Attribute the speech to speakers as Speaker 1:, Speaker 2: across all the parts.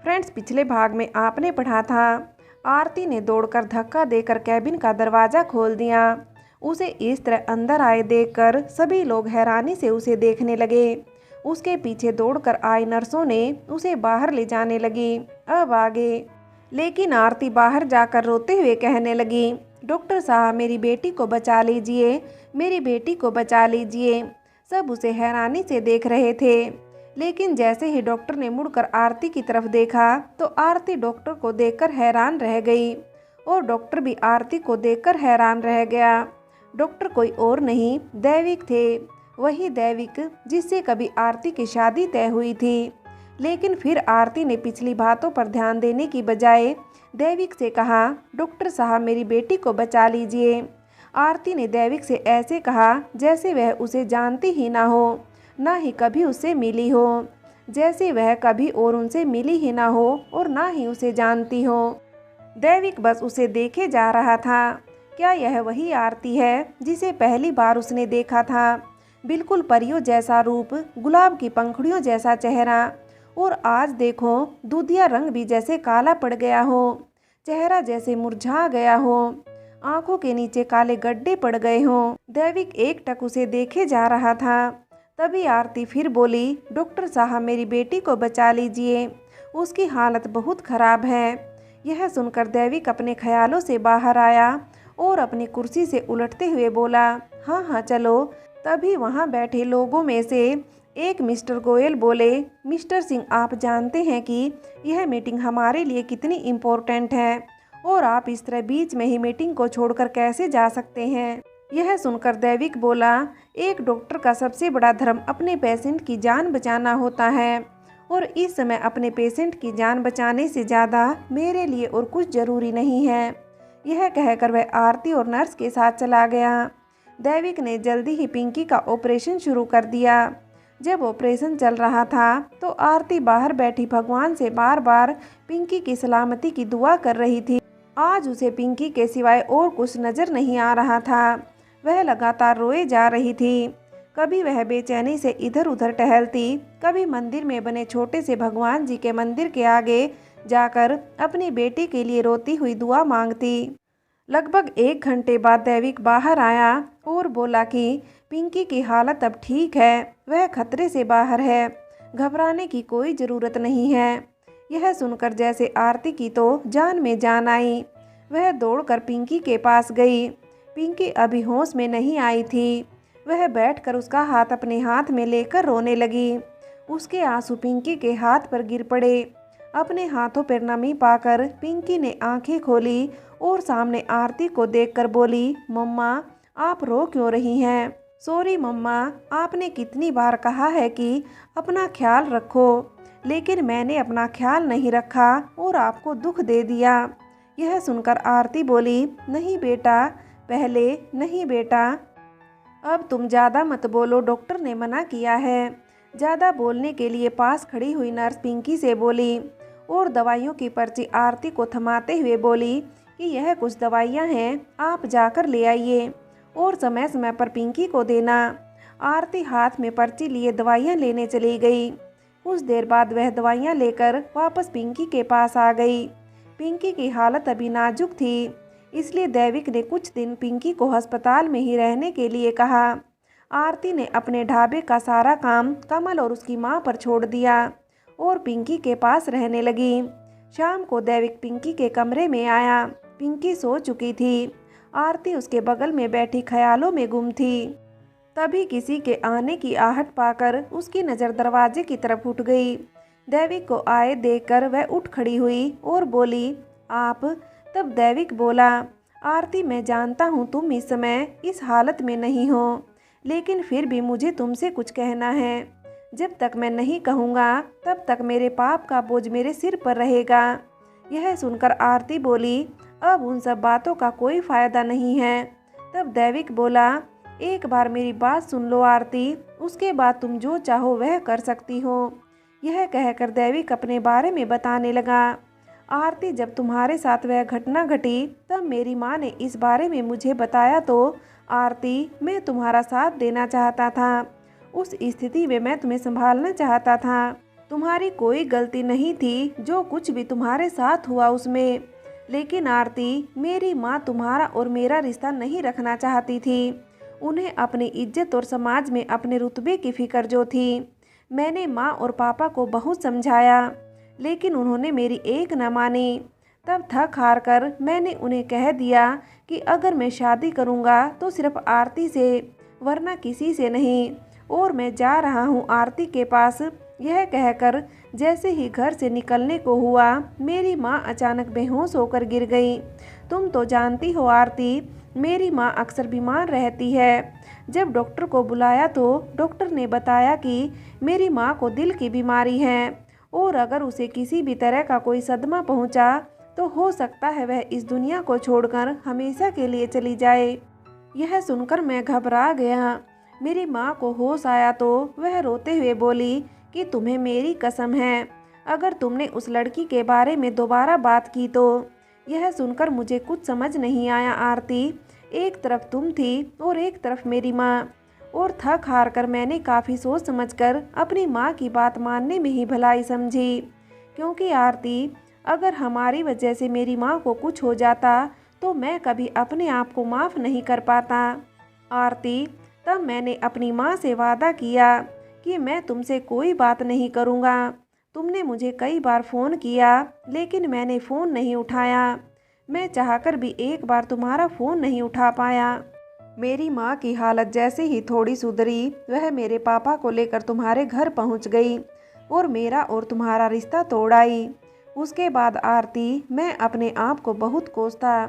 Speaker 1: Friends, पिछले भाग में आपने पढ़ा था आरती ने दौड़कर धक्का देकर कैबिन का दरवाज़ा खोल दिया। उसे इस तरह अंदर आए देखकर सभी लोग हैरानी से उसे देखने लगे। उसके पीछे दौड़कर आई नर्सों ने उसे बाहर ले जाने लगी। अब आगे। लेकिन आरती बाहर जाकर रोते हुए कहने लगी, डॉक्टर साहब मेरी बेटी को बचा लीजिए, मेरी बेटी को बचा लीजिए। सब उसे हैरानी से देख रहे थे। लेकिन जैसे ही डॉक्टर ने मुड़कर आरती की तरफ देखा तो आरती डॉक्टर को देखकर हैरान रह गई और डॉक्टर भी आरती को देखकर हैरान रह गया। डॉक्टर कोई और नहीं, दैविक थे। वही दैविक जिससे कभी आरती की शादी तय हुई थी। लेकिन फिर आरती ने पिछली बातों पर ध्यान देने की बजाय दैविक से कहा, डॉक्टर साहब मेरी बेटी को बचा लीजिए। आरती ने दैविक से ऐसे कहा जैसे वह उसे जानती ही ना हो, ना ही कभी उससे मिली हो, जैसे वह कभी और उनसे मिली ही ना हो और ना ही उसे जानती हो। दैविक बस उसे देखे जा रहा था। क्या यह वही आरती है जिसे पहली बार उसने देखा था? बिल्कुल परियों जैसा रूप, गुलाब की पंखुड़ियों जैसा चेहरा, और आज देखो दूधिया रंग भी जैसे काला पड़ गया हो, चेहरा जैसे मुरझा गया हो, आंखों के नीचे काले गड्ढे पड़ गए हों। दैविक एकटक उसे देखे जा रहा था। तभी आरती फिर बोली, डॉक्टर साहब मेरी बेटी को बचा लीजिए, उसकी हालत बहुत ख़राब है। यह सुनकर दैविक अपने ख्यालों से बाहर आया और अपनी कुर्सी से उलटते हुए बोला, हाँ हाँ चलो। तभी वहाँ बैठे लोगों में से एक मिस्टर गोयल बोले, मिस्टर सिंह आप जानते हैं कि यह मीटिंग हमारे लिए कितनी इम्पोर्टेंट है और आप इस तरह बीच में ही मीटिंग को छोड़कर कैसे जा सकते हैं। यह सुनकर दैविक बोला, एक डॉक्टर का सबसे बड़ा धर्म अपने पेशेंट की जान बचाना होता है और इस समय अपने पेशेंट की जान बचाने से ज़्यादा मेरे लिए और कुछ ज़रूरी नहीं है। यह कहकर वह आरती और नर्स के साथ चला गया। दैविक ने जल्दी ही पिंकी का ऑपरेशन शुरू कर दिया। जब ऑपरेशन चल रहा था तो आरती बाहर बैठी भगवान से बार बार पिंकी की सलामती की दुआ कर रही थी। आज उसे पिंकी के सिवाय और कुछ नज़र नहीं आ रहा था। वह लगातार रोए जा रही थी। कभी वह बेचैनी से इधर उधर टहलती, कभी मंदिर में बने छोटे से भगवान जी के मंदिर के आगे जाकर अपनी बेटी के लिए रोती हुई दुआ मांगती। लगभग 1 घंटे बाद दैविक बाहर आया और बोला कि पिंकी की हालत अब ठीक है, वह खतरे से बाहर है, घबराने की कोई ज़रूरत नहीं है। यह सुनकर जैसे आरती की तो जान में जान आई। वह दौड़कर पिंकी के पास गई। पिंकी अभी होश में नहीं आई थी। वह बैठकर उसका हाथ अपने हाथ में लेकर रोने लगी। उसके आंसू पिंकी के हाथ पर गिर पड़े। अपने हाथों पर नमी पाकर पिंकी ने आंखें खोली और सामने आरती को देखकर बोली, मम्मा आप रो क्यों रही हैं? सॉरी मम्मा, आपने कितनी बार कहा है कि अपना ख्याल रखो, लेकिन मैंने अपना ख्याल नहीं रखा और आपको दुख दे दिया। यह सुनकर आरती बोली, नहीं बेटा, पहले नहीं बेटा, अब तुम ज़्यादा मत बोलो, डॉक्टर ने मना किया है। ज़्यादा बोलने के लिए पास खड़ी हुई नर्स पिंकी से बोली और दवाइयों की पर्ची आरती को थमाते हुए बोली कि यह कुछ दवाइयाँ हैं, आप जाकर ले आइए और समय समय पर पिंकी को देना। आरती हाथ में पर्ची लिए दवाइयाँ लेने चली गई। कुछ देर बाद वह दवाइयाँ लेकर वापस पिंकी के पास आ गई। पिंकी की हालत अभी नाजुक थी, इसलिए दैविक ने कुछ दिन पिंकी को अस्पताल में ही रहने के लिए कहा। आरती ने अपने ढाबे का सारा काम कमल और उसकी माँ पर छोड़ दिया और पिंकी के पास रहने लगी। शाम को दैविक पिंकी के कमरे में आया। पिंकी सो चुकी थी। आरती उसके बगल में बैठी ख्यालों में गुम थी। तभी किसी के आने की आहट पाकर उसकी नज़र दरवाजे की तरफ उठ गई। दैविक को आए देखकर वह उठ खड़ी हुई और बोली, आप? तब दैविक बोला, आरती मैं जानता हूँ तुम इस समय इस हालत में नहीं हो, लेकिन फिर भी मुझे तुमसे कुछ कहना है। जब तक मैं नहीं कहूँगा तब तक मेरे पाप का बोझ मेरे सिर पर रहेगा। यह सुनकर आरती बोली, अब उन सब बातों का कोई फ़ायदा नहीं है। तब दैविक बोला, एक बार मेरी बात सुन लो आरती, उसके बाद तुम जो चाहो वह कर सकती हो। यह कहकर दैविक अपने बारे में बताने लगा। आरती जब तुम्हारे साथ वह घटना घटी तब मेरी माँ ने इस बारे में मुझे बताया तो आरती मैं तुम्हारा साथ देना चाहता था। उस स्थिति में मैं तुम्हें संभालना चाहता था। तुम्हारी कोई गलती नहीं थी, जो कुछ भी तुम्हारे साथ हुआ उसमें। लेकिन आरती, मेरी माँ तुम्हारा और मेरा रिश्ता नहीं रखना चाहती थी। उन्हें अपनी इज्जत और समाज में अपने रुतबे की फिक्र जो थी। मैंने माँ और पापा को बहुत समझाया, लेकिन उन्होंने मेरी एक न मानी। तब थक हार कर मैंने उन्हें कह दिया कि अगर मैं शादी करूँगा तो सिर्फ आरती से, वरना किसी से नहीं। और मैं जा रहा हूँ आरती के पास। यह कहकर जैसे ही घर से निकलने को हुआ, मेरी माँ अचानक बेहोश होकर गिर गई। तुम तो जानती हो आरती, मेरी माँ अक्सर बीमार रहती है। जब डॉक्टर को बुलाया तो डॉक्टर ने बताया कि मेरी माँ को दिल की बीमारी है और अगर उसे किसी भी तरह का कोई सदमा पहुँचा तो हो सकता है वह इस दुनिया को छोड़कर हमेशा के लिए चली जाए। यह सुनकर मैं घबरा गया। मेरी माँ को होश आया तो वह रोते हुए बोली कि तुम्हें मेरी कसम है, अगर तुमने उस लड़की के बारे में दोबारा बात की तो। यह सुनकर मुझे कुछ समझ नहीं आया आरती। एक तरफ तुम थी और एक तरफ मेरी माँ, और थक हार कर मैंने काफ़ी सोच समझकर अपनी माँ की बात मानने में ही भलाई समझी। क्योंकि आरती, अगर हमारी वजह से मेरी माँ को कुछ हो जाता तो मैं कभी अपने आप को माफ़ नहीं कर पाता। आरती, तब मैंने अपनी माँ से वादा किया कि मैं तुमसे कोई बात नहीं करूँगा। तुमने मुझे कई बार फ़ोन किया, लेकिन मैंने फ़ोन नहीं उठाया। मैं चाहकर भी एक बार तुम्हारा फ़ोन नहीं उठा पाया। मेरी माँ की हालत जैसे ही थोड़ी सुधरी, वह मेरे पापा को लेकर तुम्हारे घर पहुँच गई और मेरा और तुम्हारा रिश्ता तोड़ आई। उसके बाद आरती, मैं अपने आप को बहुत कोसता,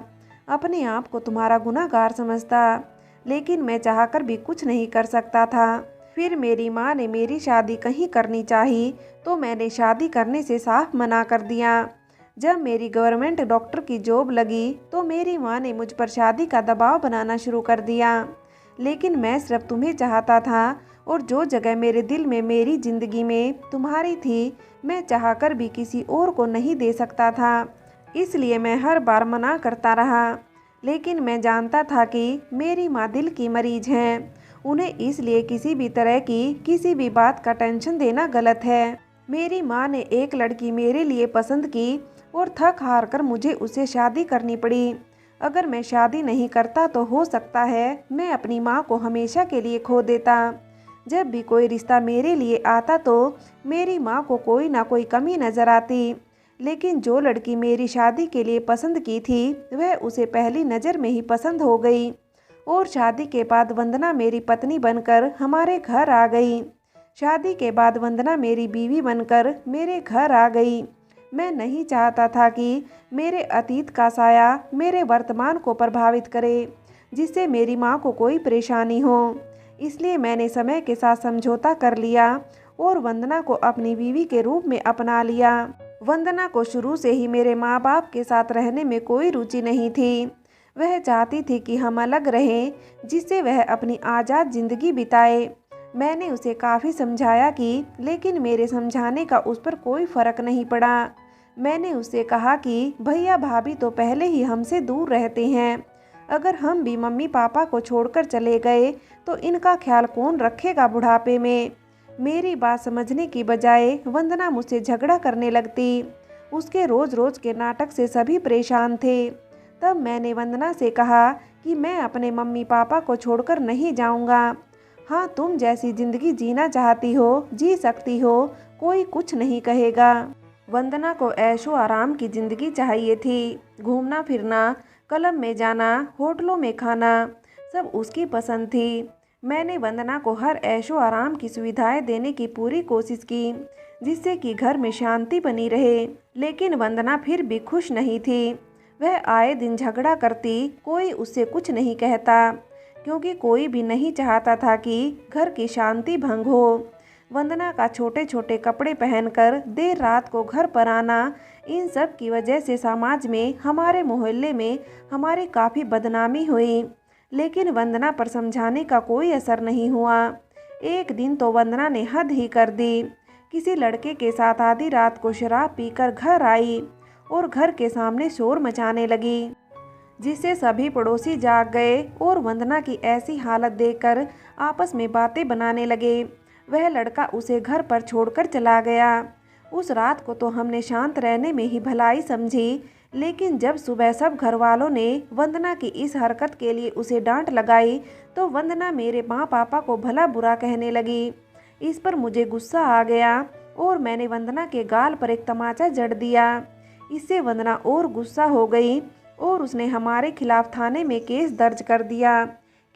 Speaker 1: अपने आप को तुम्हारा गुनहगार समझता, लेकिन मैं चाहकर भी कुछ नहीं कर सकता था। फिर मेरी माँ ने मेरी शादी कहीं करनी चाहिए तो मैंने शादी करने से साफ मना कर दिया। जब मेरी गवर्नमेंट डॉक्टर की जॉब लगी तो मेरी माँ ने मुझ पर शादी का दबाव बनाना शुरू कर दिया, लेकिन मैं सिर्फ तुम्हें चाहता था और जो जगह मेरे दिल में, मेरी ज़िंदगी में तुम्हारी थी, मैं चाहकर भी किसी और को नहीं दे सकता था। इसलिए मैं हर बार मना करता रहा, लेकिन मैं जानता था कि मेरी माँ दिल की मरीज हैं। उन्हें इसलिए किसी भी तरह की किसी भी बात का टेंशन देना गलत है। मेरी माँ ने एक लड़की मेरे लिए पसंद की और थक हार कर मुझे उससे शादी करनी पड़ी। अगर मैं शादी नहीं करता तो हो सकता है मैं अपनी माँ को हमेशा के लिए खो देता। जब भी कोई रिश्ता मेरे लिए आता तो मेरी माँ को कोई ना कोई कमी नज़र आती, लेकिन जो लड़की मेरी शादी के लिए पसंद की थी वह उसे पहली नज़र में ही पसंद हो गई और शादी के बाद वंदना मेरी पत्नी बनकर हमारे घर आ गई। शादी के बाद वंदना मेरी बीवी बनकर मेरे घर आ गई। मैं नहीं चाहता था कि मेरे अतीत का साया मेरे वर्तमान को प्रभावित करे, जिससे मेरी माँ को कोई परेशानी हो। इसलिए मैंने समय के साथ समझौता कर लिया और वंदना को अपनी बीवी के रूप में अपना लिया। वंदना को शुरू से ही मेरे माँ बाप के साथ रहने में कोई रुचि नहीं थी। वह चाहती थी कि हम अलग रहें, जिससे वह अपनी आज़ाद ज़िंदगी बिताए। मैंने उसे काफ़ी समझाया कि, लेकिन मेरे समझाने का उस पर कोई फ़र्क नहीं पड़ा। मैंने उससे कहा कि भैया भाभी तो पहले ही हमसे दूर रहते हैं, अगर हम भी मम्मी पापा को छोड़कर चले गए तो इनका ख्याल कौन रखेगा बुढ़ापे में। मेरी बात समझने की बजाय वंदना मुझसे झगड़ा करने लगती। उसके रोज़ रोज़ के नाटक से सभी परेशान थे। तब मैंने वंदना से कहा कि मैं अपने मम्मी पापा को छोड़कर नहीं जाऊंगा। हाँ, तुम जैसी ज़िंदगी जीना चाहती हो जी सकती हो, कोई कुछ नहीं कहेगा। वंदना को ऐशो आराम की ज़िंदगी चाहिए थी। घूमना फिरना, क्लब में जाना, होटलों में खाना, सब उसकी पसंद थी। मैंने वंदना को हर ऐशो आराम की सुविधाएं देने की पूरी कोशिश की, जिससे कि घर में शांति बनी रहे, लेकिन वंदना फिर भी खुश नहीं थी। वह आए दिन झगड़ा करती, कोई उससे कुछ नहीं कहता, क्योंकि कोई भी नहीं चाहता था कि घर की शांति भंग हो। वंदना का छोटे छोटे कपड़े पहनकर देर रात को घर पर आना, इन सब की वजह से समाज में, हमारे मोहल्ले में हमारी काफ़ी बदनामी हुई, लेकिन वंदना पर समझाने का कोई असर नहीं हुआ। एक दिन तो वंदना ने हद ही कर दी। किसी लड़के के साथ आधी रात को शराब पीकर घर आई और घर के सामने शोर मचाने लगी, जिससे सभी पड़ोसी जाग गए और वंदना की ऐसी हालत देखकर आपस में बातें बनाने लगे। वह लड़का उसे घर पर छोड़कर चला गया। उस रात को तो हमने शांत रहने में ही भलाई समझी, लेकिन जब सुबह सब घर वालों ने वंदना की इस हरकत के लिए उसे डांट लगाई तो वंदना मेरे माँ पापा को भला बुरा कहने लगी। इस पर मुझे गुस्सा आ गया और मैंने वंदना के गाल पर एक तमाचा जड़ दिया। इससे वंदना और गुस्सा हो गई और उसने हमारे खिलाफ थाने में केस दर्ज कर दिया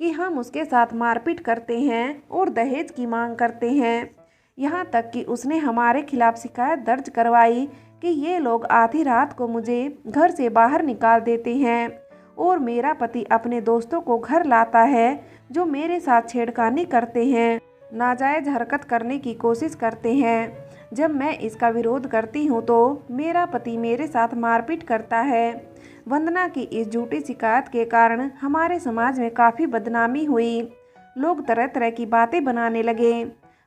Speaker 1: कि हम उसके साथ मारपीट करते हैं और दहेज की मांग करते हैं। यहाँ तक कि उसने हमारे खिलाफ शिकायत दर्ज करवाई कि ये लोग आधी रात को मुझे घर से बाहर निकाल देते हैं और मेरा पति अपने दोस्तों को घर लाता है जो मेरे साथ छेड़खानी करते हैं, नाजायज़ हरकत करने की कोशिश करते हैं। जब मैं इसका विरोध करती हूँ तो मेरा पति मेरे साथ मारपीट करता है। वंदना की इस झूठी शिकायत के कारण हमारे समाज में काफ़ी बदनामी हुई। लोग तरह तरह की बातें बनाने लगे।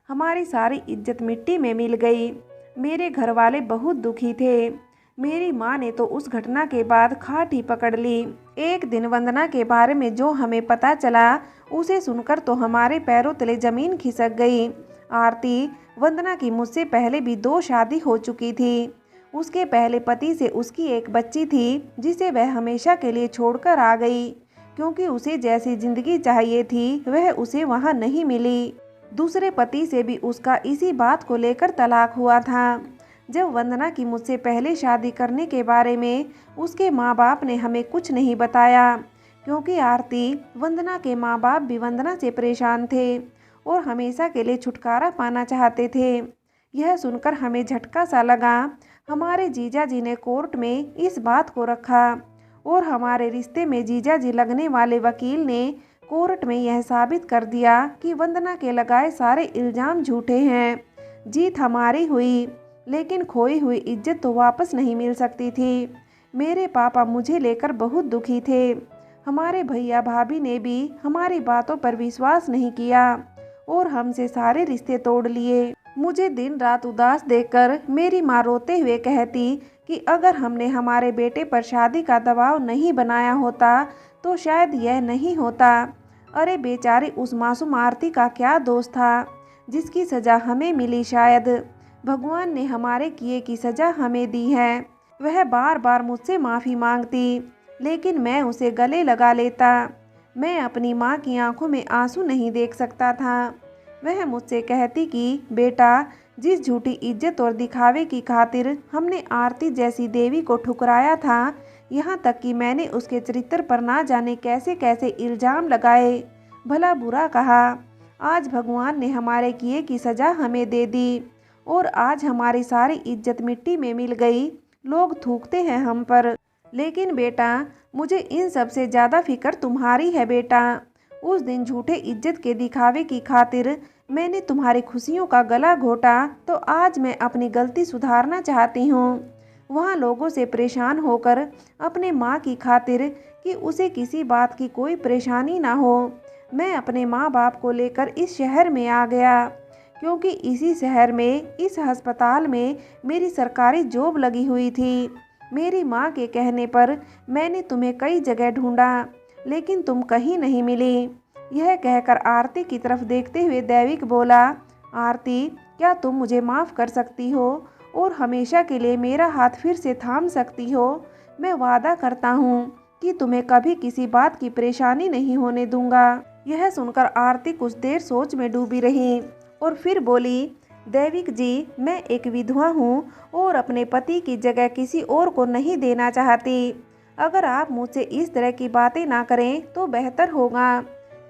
Speaker 1: हमारी सारी इज्जत मिट्टी में मिल गई। मेरे घर वाले बहुत दुखी थे। मेरी माँ ने तो उस घटना के बाद खाट ही पकड़ ली। एक दिन वंदना के बारे में जो हमें पता चला उसे सुनकर तो हमारे पैरों तले जमीन खिसक गई। आरती, वंदना की मुझसे पहले भी 2 शादी हो चुकी थी। उसके पहले पति से उसकी एक बच्ची थी जिसे वह हमेशा के लिए छोड़कर आ गई, क्योंकि उसे जैसी जिंदगी चाहिए थी वह उसे वहाँ नहीं मिली। दूसरे पति से भी उसका इसी बात को लेकर तलाक हुआ था। जब वंदना की मुझसे पहले शादी करने के बारे में उसके माँ बाप ने हमें कुछ नहीं बताया, क्योंकि आरती, वंदना के माँ बाप भी वंदना से परेशान थे और हमेशा के लिए छुटकारा पाना चाहते थे। यह सुनकर हमें झटका सा लगा। हमारे जीजा जी ने कोर्ट में इस बात को रखा और हमारे रिश्ते में जीजा जी लगने वाले वकील ने कोर्ट में यह साबित कर दिया कि वंदना के लगाए सारे इल्ज़ाम झूठे हैं। जीत हमारी हुई, लेकिन खोई हुई इज्जत तो वापस नहीं मिल सकती थी। मेरे पापा मुझे लेकर बहुत दुखी थे। हमारे भैया भाभी ने भी हमारी बातों पर विश्वास नहीं किया और हमसे सारे रिश्ते तोड़ लिए। मुझे दिन रात उदास देखकर मेरी माँ रोते हुए कहती कि अगर हमने हमारे बेटे पर शादी का दबाव नहीं बनाया होता तो शायद यह नहीं होता। अरे बेचारी उस मासूम आरती का क्या दोष था जिसकी सज़ा हमें मिली। शायद भगवान ने हमारे किए की सज़ा हमें दी है। वह बार बार मुझसे माफ़ी मांगती, लेकिन मैं उसे गले लगा लेता। मैं अपनी माँ की आंखों में आंसू नहीं देख सकता था। वह मुझसे कहती कि बेटा, जिस झूठी इज्जत और दिखावे की खातिर हमने आरती जैसी देवी को ठुकराया था, यहाँ तक कि मैंने उसके चरित्र पर ना जाने कैसे कैसे इल्ज़ाम लगाए, भला बुरा कहा। आज भगवान ने हमारे किए की सज़ा हमें दे दी और आज हमारी सारी इज्जत मिट्टी में मिल गई। लोग थूकते हैं हम पर, लेकिन बेटा, मुझे इन सब से ज़्यादा फिक्र तुम्हारी है बेटा। उस दिन झूठे इज्जत के दिखावे की खातिर मैंने तुम्हारी खुशियों का गला घोटा, तो आज मैं अपनी गलती सुधारना चाहती हूँ। वहाँ लोगों से परेशान होकर अपने माँ की खातिर कि उसे किसी बात की कोई परेशानी ना हो, मैं अपने माँ बाप को लेकर इस शहर में आ गया, क्योंकि इसी शहर में इस अस्पताल में मेरी सरकारी जॉब लगी हुई थी। मेरी माँ के कहने पर मैंने तुम्हें कई जगह ढूंढा, लेकिन तुम कहीं नहीं मिली। यह कहकर आरती की तरफ देखते हुए दैविक बोला, आरती, क्या तुम मुझे माफ़ कर सकती हो और हमेशा के लिए मेरा हाथ फिर से थाम सकती हो? मैं वादा करता हूँ कि तुम्हें कभी किसी बात की परेशानी नहीं होने दूंगा। यह सुनकर आरती कुछ देर सोच में डूबी रही और फिर बोली, दैविक जी, मैं एक विधवा हूँ और अपने पति की जगह किसी और को नहीं देना चाहती। अगर आप मुझसे इस तरह की बातें ना करें तो बेहतर होगा।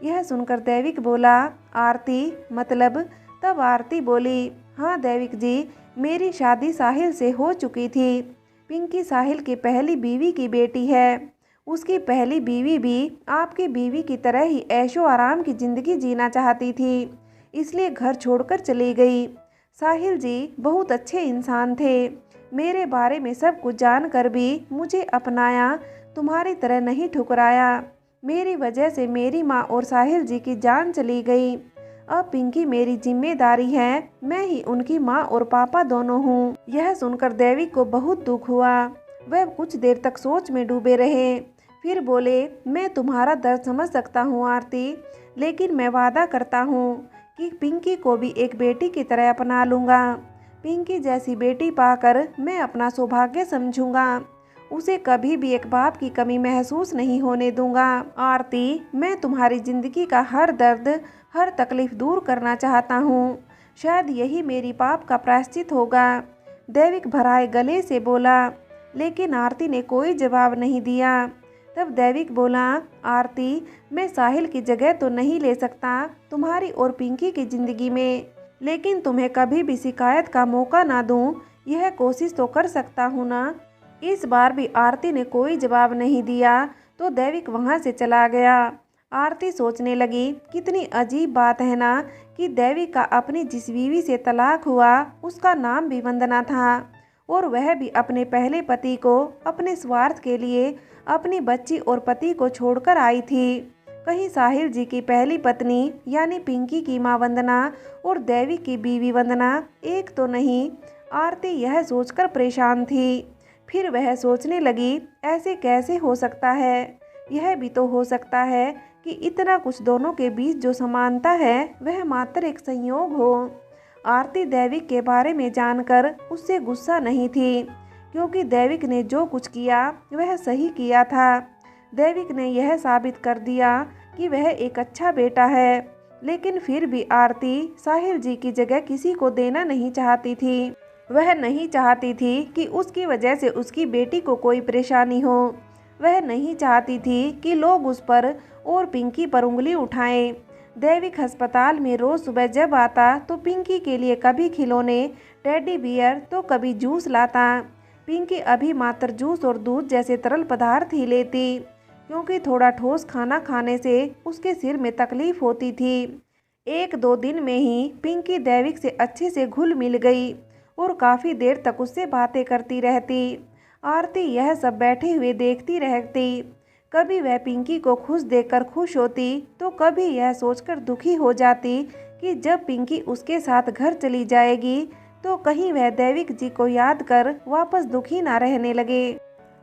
Speaker 1: यह सुनकर दैविक बोला, आरती, मतलब? तब आरती बोली, हाँ दैविक जी, मेरी शादी साहिल से हो चुकी थी। पिंकी साहिल की पहली बीवी की बेटी है। उसकी पहली बीवी भी आपकी बीवी की तरह ही ऐशो आराम की ज़िंदगी जीना चाहती थी, इसलिए घर छोड़कर चली गई। साहिल जी बहुत अच्छे इंसान थे। मेरे बारे में सब कुछ जानकर भी मुझे अपनाया, तुम्हारी तरह नहीं ठुकराया। मेरी वजह से मेरी माँ और साहिल जी की जान चली गई। अब पिंकी मेरी जिम्मेदारी है, मैं ही उनकी माँ और पापा दोनों हूँ। यह सुनकर दैविक को बहुत दुख हुआ। वह कुछ देर तक सोच में डूबे रहे, फिर बोले, मैं तुम्हारा दर्द समझ सकता हूँ आरती, लेकिन मैं वादा करता हूँ कि पिंकी को भी एक बेटी की तरह अपना लूँगा। पिंकी जैसी बेटी पाकर मैं अपना सौभाग्य समझूंगा। उसे कभी भी एक बाप की कमी महसूस नहीं होने दूंगा। आरती, मैं तुम्हारी जिंदगी का हर दर्द, हर तकलीफ दूर करना चाहता हूँ। शायद यही मेरी पाप का प्रायश्चित होगा। दैविक भराए गले से बोला, लेकिन आरती ने कोई जवाब नहीं दिया। तब दैविक बोला, आरती, मैं साहिल की जगह तो नहीं ले सकता तुम्हारी और पिंकी की ज़िंदगी में, लेकिन तुम्हें कभी भी शिकायत का मौका ना दूं, यह कोशिश तो कर सकता हूँ ना। इस बार भी आरती ने कोई जवाब नहीं दिया तो दैविक वहाँ से चला गया। आरती सोचने लगी, कितनी अजीब बात है ना कि दैविक का अपनी जिस बीवी से तलाक हुआ उसका नाम भी वंदना था, और वह भी अपने पहले पति को अपने स्वार्थ के लिए अपनी बच्ची और पति को छोड़कर आई थी। कहीं साहिल जी की पहली पत्नी यानी पिंकी की मां वंदना और दैविक की बीवी वंदना एक तो नहीं। आरती यह सोचकर परेशान थी। फिर वह सोचने लगी, ऐसे कैसे हो सकता है? यह भी तो हो सकता है कि इतना कुछ दोनों के बीच जो समानता है वह मात्र एक संयोग हो। आरती दैविक के बारे में जानकर उससे गुस्सा नहीं थी, क्योंकि दैविक ने जो कुछ किया वह सही किया था। दैविक ने यह साबित कर दिया कि वह एक अच्छा बेटा है। लेकिन फिर भी आरती साहिल जी की जगह किसी को देना नहीं चाहती थी। वह नहीं चाहती थी कि उसकी वजह से उसकी बेटी को कोई परेशानी हो। वह नहीं चाहती थी कि लोग उस पर और पिंकी पर उंगली उठाएं। दैविक अस्पताल में रोज़ सुबह जब आता तो पिंकी के लिए कभी खिलौने, टेडी बियर तो कभी जूस लाता। पिंकी अभी मात्र जूस और दूध जैसे तरल पदार्थ ही लेती, क्योंकि थोड़ा ठोस खाना खाने से उसके सिर में तकलीफ होती थी। एक दो दिन में ही पिंकी दैविक से अच्छे से घुल मिल गई और काफ़ी देर तक उससे बातें करती रहती। आरती यह सब बैठे हुए देखती रहती। कभी वह पिंकी को खुश देखकर खुश होती तो कभी यह सोचकर दुखी हो जाती कि जब पिंकी उसके साथ घर चली जाएगी तो कहीं वह दैविक जी को याद कर वापस दुखी ना रहने लगे।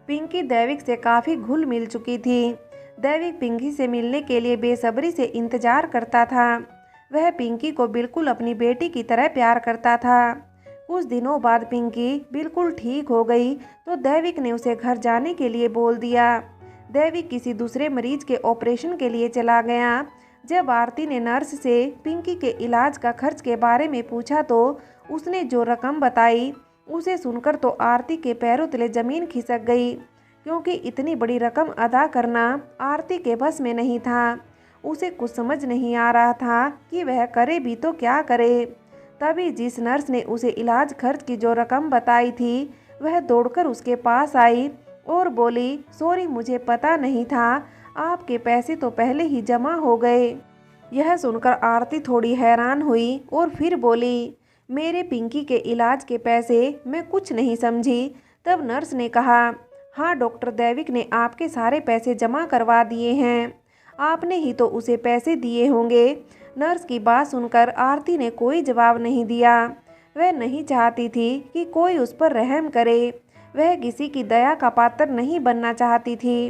Speaker 1: पिंकी दैविक से काफ़ी घुल मिल चुकी थी। दैविक पिंकी से मिलने के लिए बेसब्री से इंतजार करता था। वह पिंकी को बिल्कुल अपनी बेटी की तरह प्यार करता था। कुछ दिनों बाद पिंकी बिल्कुल ठीक हो गई तो दैविक ने उसे घर जाने के लिए बोल दिया। दैविक किसी दूसरे मरीज के ऑपरेशन के लिए चला गया। जब आरती ने नर्स से पिंकी के इलाज का खर्च के बारे में पूछा तो उसने जो रकम बताई उसे सुनकर तो आरती के पैरों तले ज़मीन खिसक गई, क्योंकि इतनी बड़ी रकम अदा करना आरती के बस में नहीं था। उसे कुछ समझ नहीं आ रहा था कि वह करे भी तो क्या करे। तभी जिस नर्स ने उसे इलाज खर्च की जो रकम बताई थी वह दौड़कर उसके पास आई और बोली, सॉरी, मुझे पता नहीं था, आपके पैसे तो पहले ही जमा हो गए। यह सुनकर आरती थोड़ी हैरान हुई और फिर बोली, मेरे पिंकी के इलाज के पैसे? मैं कुछ नहीं समझी। तब नर्स ने कहा, हाँ, डॉक्टर दैविक ने आपके सारे पैसे जमा करवा दिए हैं, आपने ही तो उसे पैसे दिए होंगे। नर्स की बात सुनकर आरती ने कोई जवाब नहीं दिया। वह नहीं चाहती थी कि कोई उस पर रहम करे। वह किसी की दया का पात्र नहीं बनना चाहती थी।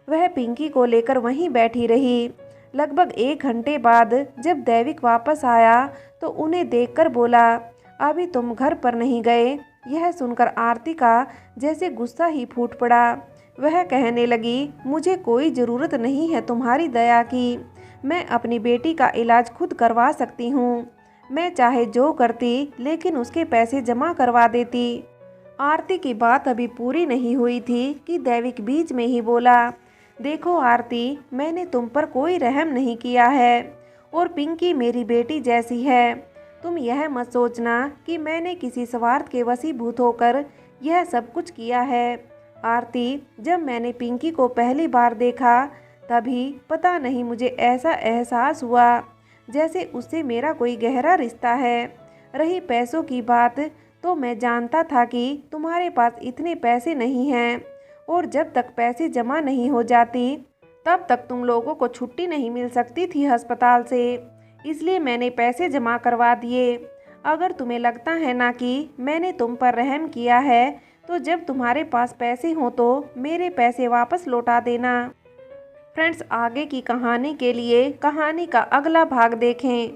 Speaker 1: वह पिंकी को लेकर वहीं बैठी रही। लगभग 1 घंटे बाद जब दैविक वापस आया तो उन्हें देखकर बोला, अभी तुम घर पर नहीं गए? यह सुनकर आरती का जैसे गुस्सा ही फूट पड़ा। वह कहने लगी, मुझे कोई ज़रूरत नहीं है तुम्हारी दया की। मैं अपनी बेटी का इलाज खुद करवा सकती हूँ। मैं चाहे जो करती, लेकिन उसके पैसे जमा करवा देती। आरती की बात अभी पूरी नहीं हुई थी कि दैविक बीच में ही बोला, देखो आरती, मैंने तुम पर कोई रहम नहीं किया है और पिंकी मेरी बेटी जैसी है। तुम यह मत सोचना कि मैंने किसी स्वार्थ के वशीभूत होकर यह सब कुछ किया है। आरती, जब मैंने पिंकी को पहली बार देखा तभी पता नहीं मुझे ऐसा एहसास हुआ जैसे उससे मेरा कोई गहरा रिश्ता है। रही पैसों की बात, तो मैं जानता था कि तुम्हारे पास इतने पैसे नहीं हैं और जब तक पैसे जमा नहीं हो जाती तब तक तुम लोगों को छुट्टी नहीं मिल सकती थी अस्पताल से, इसलिए मैंने पैसे जमा करवा दिए। अगर तुम्हें लगता है ना कि मैंने तुम पर रहम किया है तो जब तुम्हारे पास पैसे हों तो मेरे पैसे वापस लौटा देना। फ्रेंड्स, आगे की कहानी के लिए कहानी का अगला भाग देखें।